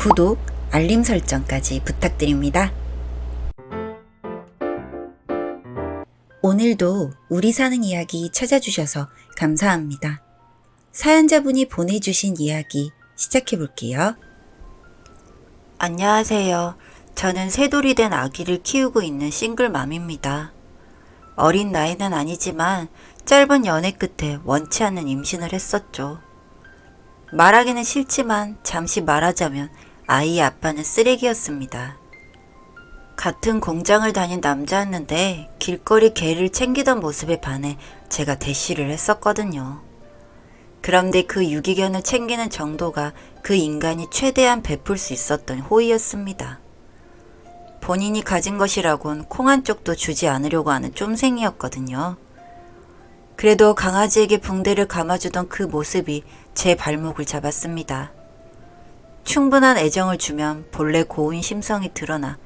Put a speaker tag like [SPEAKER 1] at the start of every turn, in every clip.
[SPEAKER 1] 구독, 알림 설정까지 부탁드립니다. 오늘도 우리 사는 이야기 찾아주셔서 감사합니다. 사연자분이 보내주신 이야기 시작해볼게요. 안녕하세요. 저는 새돌이 된 아기를 키우고 있는 싱글맘입니다. 어린 나이는 아니지만 짧은 연애 끝에 원치 않는 임신을 했었죠. 말하기는 싫지만 잠시 말하자면 아이의 아빠는 쓰레기였습니다. 같은 공장을 다닌 남자였는데 길거리 개를 챙기던 모습에 반해 제가 대시를 했었거든요. 그런데 그 유기견을 챙기는 정도가 그 인간이 최대한 베풀 수 있었던 호의였습니다. 본인이 가진 것이라곤 콩 한 쪽도 주지 않으려고 하는 쫌생이었거든요. 그래도 강아지에게 붕대를 감아주던 그 모습이 제 발목을 잡았습니다. 충분한 애정을 주면 본래 고운 심성이 드러나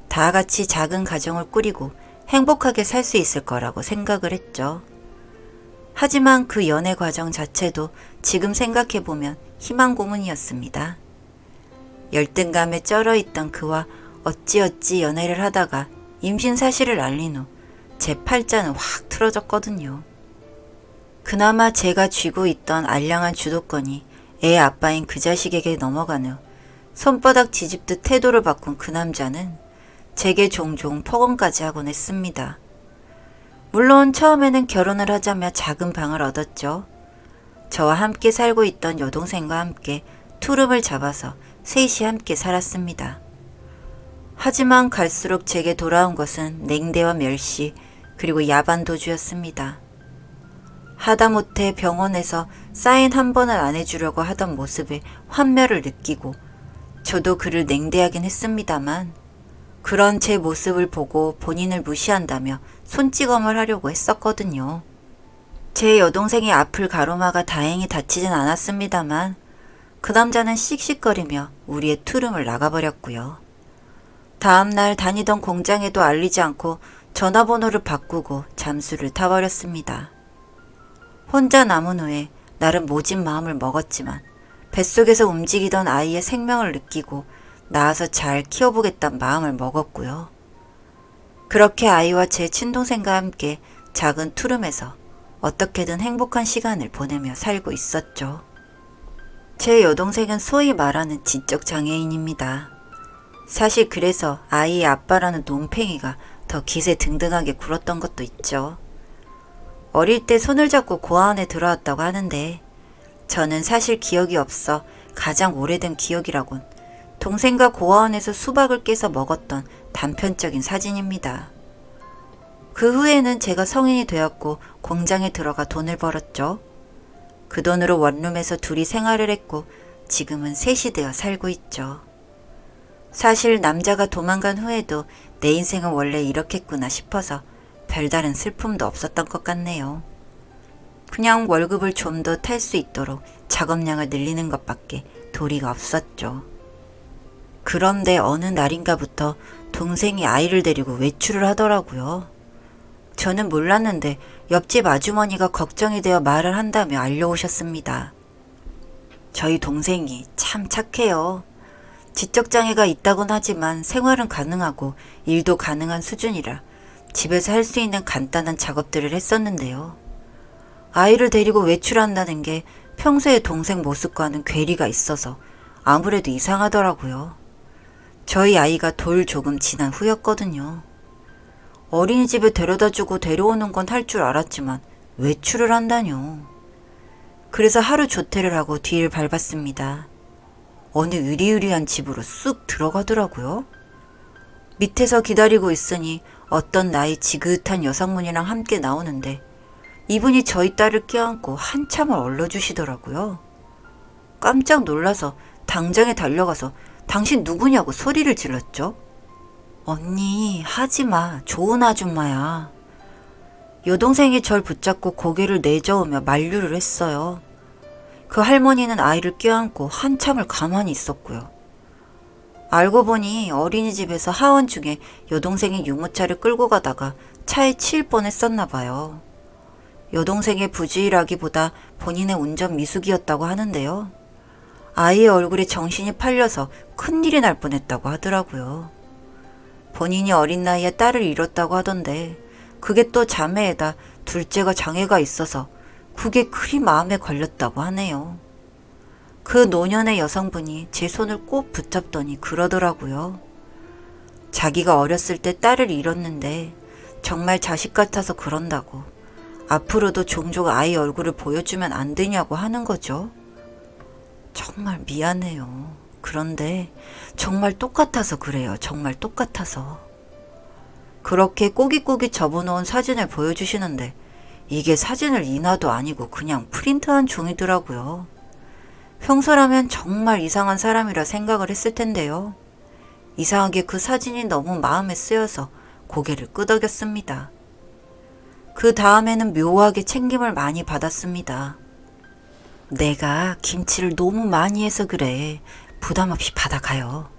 [SPEAKER 1] 다 같이 작은 가정을 꾸리고 행복하게 살 수 있을 거라고 생각을 했죠. 하지만 그 연애 과정 자체도 지금 생각해보면 희망 고문이었습니다. 열등감에 쩔어있던 그와 어찌어찌 연애를 하다가 임신 사실을 알린 후 제 팔자는 확 틀어졌거든요. 그나마 제가 쥐고 있던 알량한 주도권이 애 아빠인 그 자식에게 넘어간 후 손바닥 뒤집듯 태도를 바꾼 그 남자는 제게 종종 폭언까지 하곤 했습니다. 물론 처음에는 결혼을 하자며 작은 방을 얻었죠. 저와 함께 살고 있던 여동생과 함께 투룸을 잡아서 셋이 함께 살았습니다. 하지만 갈수록 제게 돌아온 것은 냉대와 멸시 그리고 야반도주였습니다. 하다못해 병원에서 사인 한 번을 안 해주려고 하던 모습에 환멸을 느끼고 저도 그를 냉대하긴 했습니다만 그런 제 모습을 보고 본인을 무시한다며 손찌검을 하려고 했었거든요. 제 여동생의 앞을 가로막아 다행히 다치진 않았습니다만 그 남자는 씩씩거리며 우리의 투룸을 나가버렸고요. 다음날 다니던 공장에도 알리지 않고 전화번호를 바꾸고 잠수를 타버렸습니다. 혼자 남은 후에 나름 모진 마음을 먹었지만 뱃속에서 움직이던 아이의 생명을 느끼고 낳아서 잘 키워보겠다는 마음을 먹었고요. 그렇게 아이와 제 친동생과 함께 작은 투룸에서 어떻게든 행복한 시간을 보내며 살고 있었죠. 제 여동생은 소위 말하는 지적 장애인입니다. 사실 그래서 아이의 아빠라는 논팽이가 더 기세 등등하게 굴었던 것도 있죠. 어릴 때 손을 잡고 고아원에 들어왔다고 하는데 저는 사실 기억이 없어 가장 오래된 기억이라곤 동생과 고아원에서 수박을 깨서 먹었던 단편적인 사진입니다. 그 후에는 제가 성인이 되었고 공장에 들어가 돈을 벌었죠. 그 돈으로 원룸에서 둘이 생활을 했고 지금은 셋이 되어 살고 있죠. 사실 남자가 도망간 후에도 내 인생은 원래 이렇겠구나 싶어서 별다른 슬픔도 없었던 것 같네요. 그냥 월급을 좀 더 탈 수 있도록 작업량을 늘리는 것밖에 도리가 없었죠. 그런데 어느 날인가부터 동생이 아이를 데리고 외출을 하더라고요. 저는 몰랐는데 옆집 아주머니가 걱정이 되어 말을 한다며 알려오셨습니다. 저희 동생이 참 착해요. 지적장애가 있다곤 하지만 생활은 가능하고 일도 가능한 수준이라 집에서 할 수 있는 간단한 작업들을 했었는데요. 아이를 데리고 외출한다는 게 평소의 동생 모습과는 괴리가 있어서 아무래도 이상하더라고요. 저희 아이가 돌 조금 지난 후였거든요. 어린이집에 데려다주고 데려오는 건 할 줄 알았지만 외출을 한다뇨. 그래서 하루 조퇴를 하고 뒤를 밟았습니다. 어느 으리으리한 집으로 쑥 들어가더라고요. 밑에서 기다리고 있으니 어떤 나이 지긋한 여성분이랑 함께 나오는데 이분이 저희 딸을 껴안고 한참을 얼러주시더라고요. 깜짝 놀라서 당장에 달려가서 당신 누구냐고 소리를 질렀죠. 언니 하지마, 좋은 아줌마야. 여동생이 절 붙잡고 고개를 내저으며 만류를 했어요. 그 할머니는 아이를 껴안고 한참을 가만히 있었고요. 알고 보니 어린이집에서 하원 중에 여동생이 유모차를 끌고 가다가 차에 치일 뻔했었나 봐요. 여동생의 부주의라기보다 본인의 운전 미숙이었다고 하는데요. 아이의 얼굴에 정신이 팔려서 큰일이 날 뻔했다고 하더라고요. 본인이 어린 나이에 딸을 잃었다고 하던데 그게 또 자매에다 둘째가 장애가 있어서 그게 그리 마음에 걸렸다고 하네요. 그 노년의 여성분이 제 손을 꼭 붙잡더니 그러더라고요. 자기가 어렸을 때 딸을 잃었는데 정말 자식 같아서 그런다고 앞으로도 종종 아이 얼굴을 보여주면 안 되냐고 하는 거죠. 정말 미안해요. 그런데 정말 똑같아서 그래요. 정말 똑같아서. 그렇게 꼬깃꼬깃 접어놓은 사진을 보여주시는데 이게 사진을 인화도 아니고 그냥 프린트한 종이더라고요. 평소라면 정말 이상한 사람이라 생각을 했을 텐데요. 이상하게 그 사진이 너무 마음에 쓰여서 고개를 끄덕였습니다. 그 다음에는 묘하게 챙김을 많이 받았습니다. 내가 김치를 너무 많이 해서 그래. 부담 없이 받아가요.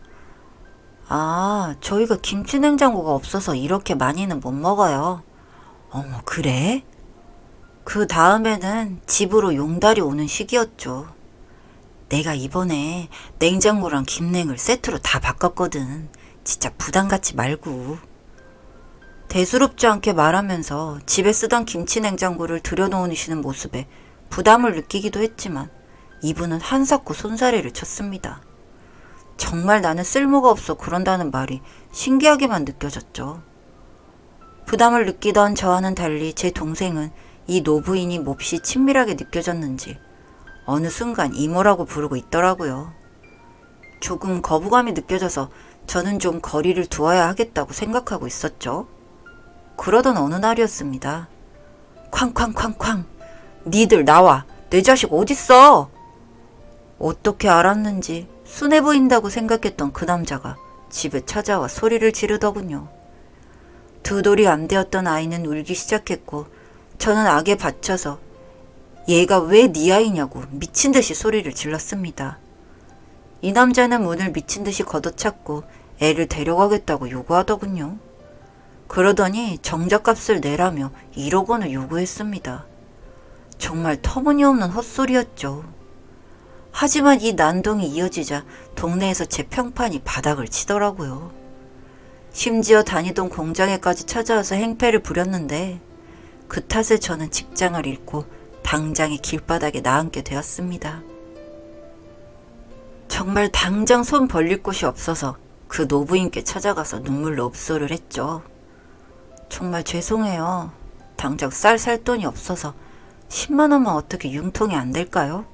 [SPEAKER 1] 아, 저희가 김치 냉장고가 없어서 이렇게 많이는 못 먹어요. 어머, 그래? 그 다음에는 집으로 용달이 오는 시기였죠. 내가 이번에 냉장고랑 김냉을 세트로 다 바꿨거든. 진짜 부담 갖지 말고. 대수롭지 않게 말하면서 집에 쓰던 김치 냉장고를 들여놓으시는 모습에 부담을 느끼기도 했지만 이분은 한사코 손사래를 쳤습니다. 정말 나는 쓸모가 없어 그런다는 말이 신기하게만 느껴졌죠. 부담을 느끼던 저와는 달리 제 동생은 이 노부인이 몹시 친밀하게 느껴졌는지 어느 순간 이모라고 부르고 있더라고요. 조금 거부감이 느껴져서 저는 좀 거리를 두어야 하겠다고 생각하고 있었죠. 그러던 어느 날이었습니다. 쾅쾅쾅쾅. 니들 나와. 내 자식 어딨어? 어떻게 알았는지 순해 보인다고 생각했던 그 남자가 집에 찾아와 소리를 지르더군요. 두 돌이 안 되었던 아이는 울기 시작했고 저는 악에 받쳐서 얘가 왜 네 아이냐고 미친 듯이 소리를 질렀습니다. 이 남자는 문을 미친 듯이 걷어찼고 애를 데려가겠다고 요구하더군요. 그러더니 정잣값을 내라며 1억 원을 요구했습니다. 정말 터무니없는 헛소리였죠. 하지만 이 난동이 이어지자 동네에서 제 평판이 바닥을 치더라고요. 심지어 다니던 공장에까지 찾아와서 행패를 부렸는데 그 탓에 저는 직장을 잃고 당장의 길바닥에 나앉게 되었습니다. 정말 당장 손 벌릴 곳이 없어서 그 노부인께 찾아가서 눈물로 읍소를 했죠. 정말 죄송해요. 당장 쌀 살 돈이 없어서 10만 원만 어떻게 융통이 안 될까요?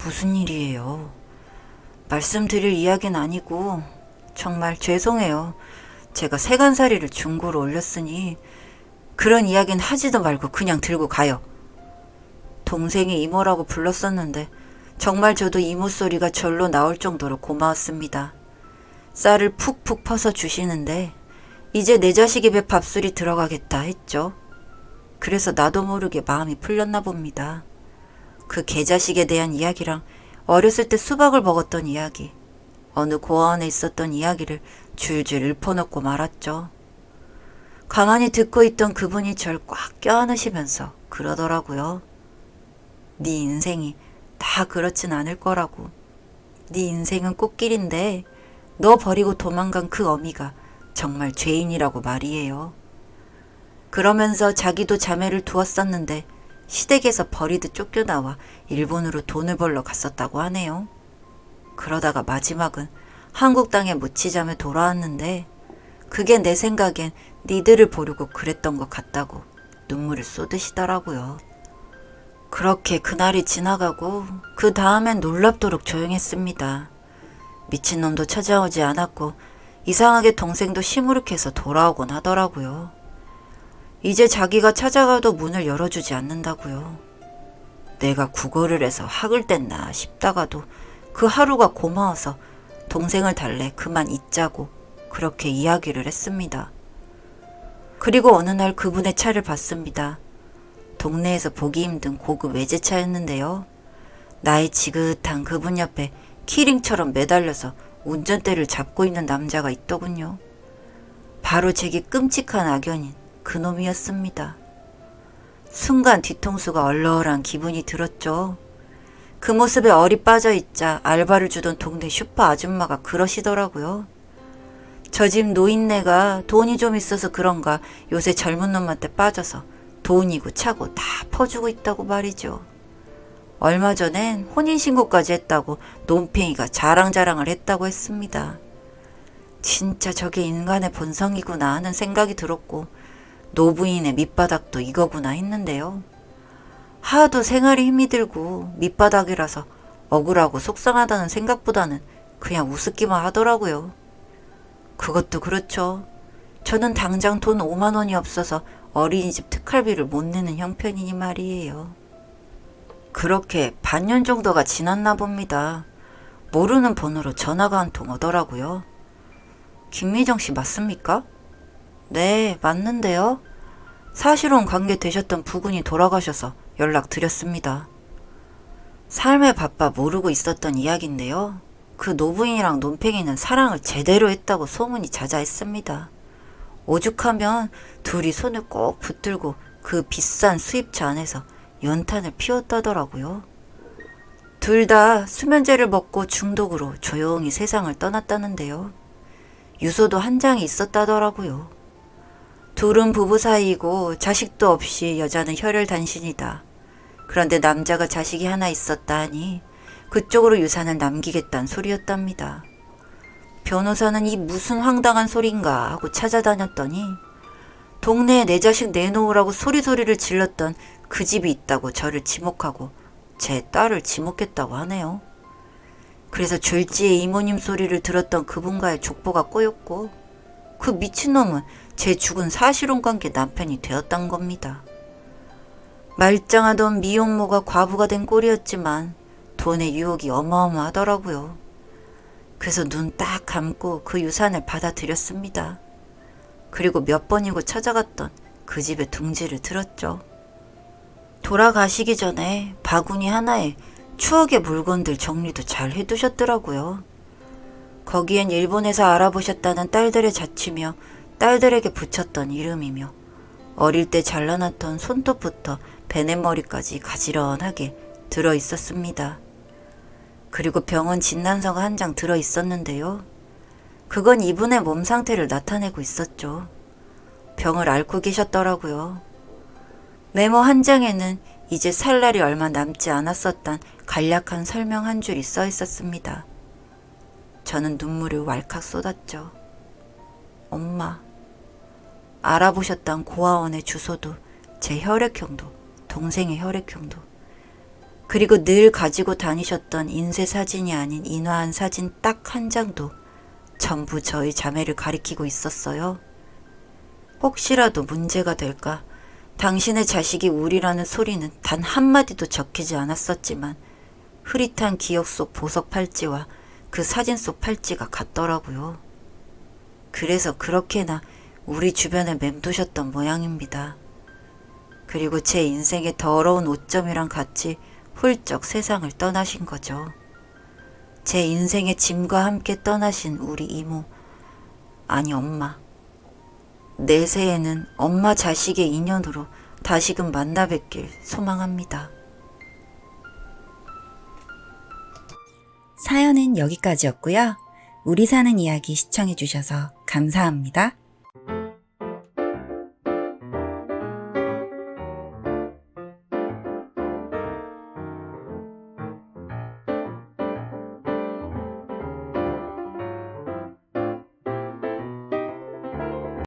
[SPEAKER 1] 무슨 일이에요? 말씀드릴 이야기는 아니고 정말 죄송해요. 제가 세간살이를 중고로 올렸으니 그런 이야기는 하지도 말고 그냥 들고 가요. 동생이 이모라고 불렀었는데 정말 저도 이모 소리가 절로 나올 정도로 고마웠습니다. 쌀을 푹푹 퍼서 주시는데 이제 내 자식 입에 밥술이 들어가겠다 했죠. 그래서 나도 모르게 마음이 풀렸나 봅니다. 그 개자식에 대한 이야기랑 어렸을 때 수박을 먹었던 이야기, 어느 고아원에 있었던 이야기를 줄줄 읊어놓고 말았죠. 가만히 듣고 있던 그분이 절 꽉 껴안으시면서 그러더라고요. 네 인생이 다 그렇진 않을 거라고. 네 인생은 꽃길인데 너 버리고 도망간 그 어미가 정말 죄인이라고 말이에요. 그러면서 자기도 자매를 두었었는데 시댁에서 버리듯 쫓겨나와 일본으로 돈을 벌러 갔었다고 하네요. 그러다가 마지막은 한국 땅에 묻히자며 돌아왔는데 그게 내 생각엔 니들을 보려고 그랬던 것 같다고 눈물을 쏟으시더라고요. 그렇게 그날이 지나가고 그 다음엔 놀랍도록 조용했습니다. 미친놈도 찾아오지 않았고 이상하게 동생도 시무룩해서 돌아오곤 하더라고요. 이제 자기가 찾아가도 문을 열어주지 않는다고요. 내가 구걸을 해서 학을 뗐나 싶다가도 그 하루가 고마워서 동생을 달래 그만 잊자고 그렇게 이야기를 했습니다. 그리고 어느 날 그분의 차를 봤습니다. 동네에서 보기 힘든 고급 외제차였는데요. 나이 지긋한 그분 옆에 키링처럼 매달려서 운전대를 잡고 있는 남자가 있더군요. 바로 제게 끔찍한 악연인 그놈이었습니다. 순간 뒤통수가 얼얼한 기분이 들었죠. 그 모습에 얼이 빠져있자 알바를 주던 동네 슈퍼 아줌마가 그러시더라고요. 저 집 노인네가 돈이 좀 있어서 그런가 요새 젊은 놈한테 빠져서 돈이고 차고 다 퍼주고 있다고 말이죠. 얼마 전엔 혼인신고까지 했다고 논팽이가 자랑자랑을 했다고 했습니다. 진짜 저게 인간의 본성이구나 하는 생각이 들었고 노부인의 밑바닥도 이거구나 했는데요. 하도 생활이 힘이 들고 밑바닥이라서 억울하고 속상하다는 생각보다는 그냥 우습기만 하더라고요. 그것도 그렇죠. 저는 당장 돈 5만 원이 없어서 어린이집 특활비를 못 내는 형편이니 말이에요. 그렇게 반년 정도가 지났나 봅니다. 모르는 번호로 전화가 한 통 오더라고요. 김미정 씨 맞습니까? 네, 맞는데요. 사실혼 관계 되셨던 부군이 돌아가셔서 연락드렸습니다. 삶에 바빠 모르고 있었던 이야기인데요. 그 노부인이랑 논팽이는 사랑을 제대로 했다고 소문이 자자했습니다. 오죽하면 둘이 손을 꼭 붙들고 그 비싼 수입차 안에서 연탄을 피웠다더라고요. 둘 다 수면제를 먹고 중독으로 조용히 세상을 떠났다는데요. 유서도 한 장이 있었다더라고요. 둘은 부부 사이이고 자식도 없이 여자는 혈혈단신이다. 그런데 남자가 자식이 하나 있었다 하니 그쪽으로 유산을 남기겠다는 소리였답니다. 변호사는 이 무슨 황당한 소린가 하고 찾아다녔더니 동네에 내 자식 내놓으라고 소리소리를 질렀던 그 집이 있다고 저를 지목하고 제 딸을 지목했다고 하네요. 그래서 졸지에 이모님 소리를 들었던 그분과의 족보가 꼬였고 그 미친놈은 제 죽은 사실혼 관계 남편이 되었단 겁니다. 말짱하던 미혼모가 과부가 된 꼴이었지만 돈의 유혹이 어마어마하더라고요. 그래서 눈 딱 감고 그 유산을 받아들였습니다. 그리고 몇 번이고 찾아갔던 그 집의 둥지를 들었죠. 돌아가시기 전에 바구니 하나에 추억의 물건들 정리도 잘 해두셨더라고요. 거기엔 일본에서 알아보셨다는 딸들의 자취며 딸들에게 붙였던 이름이며 어릴 때 잘라놨던 손톱부터 베넷머리까지 가지런하게 들어있었습니다. 그리고 병원 진단서가 한 장 들어있었는데요. 그건 이분의 몸 상태를 나타내고 있었죠. 병을 앓고 계셨더라고요. 메모 한 장에는 이제 살 날이 얼마 남지 않았었단 간략한 설명 한 줄이 써 있었습니다. 저는 눈물이 왈칵 쏟았죠. 엄마. 알아보셨던 고아원의 주소도 제 혈액형도 동생의 혈액형도 그리고 늘 가지고 다니셨던 인쇄 사진이 아닌 인화한 사진 딱 한 장도 전부 저희 자매를 가리키고 있었어요. 혹시라도 문제가 될까 당신의 자식이 우리라는 소리는 단 한마디도 적히지 않았었지만 흐릿한 기억 속 보석 팔찌와 그 사진 속 팔찌가 같더라고요. 그래서 그렇게나 우리 주변에 맴도셨던 모양입니다. 그리고 제 인생의 더러운 오점이랑 같이 훌쩍 세상을 떠나신 거죠. 제 인생의 짐과 함께 떠나신 우리 이모, 아니 엄마. 내세에는 엄마 자식의 인연으로 다시금 만나 뵙길 소망합니다.
[SPEAKER 2] 사연은 여기까지였고요. 우리 사는 이야기 시청해주셔서 감사합니다.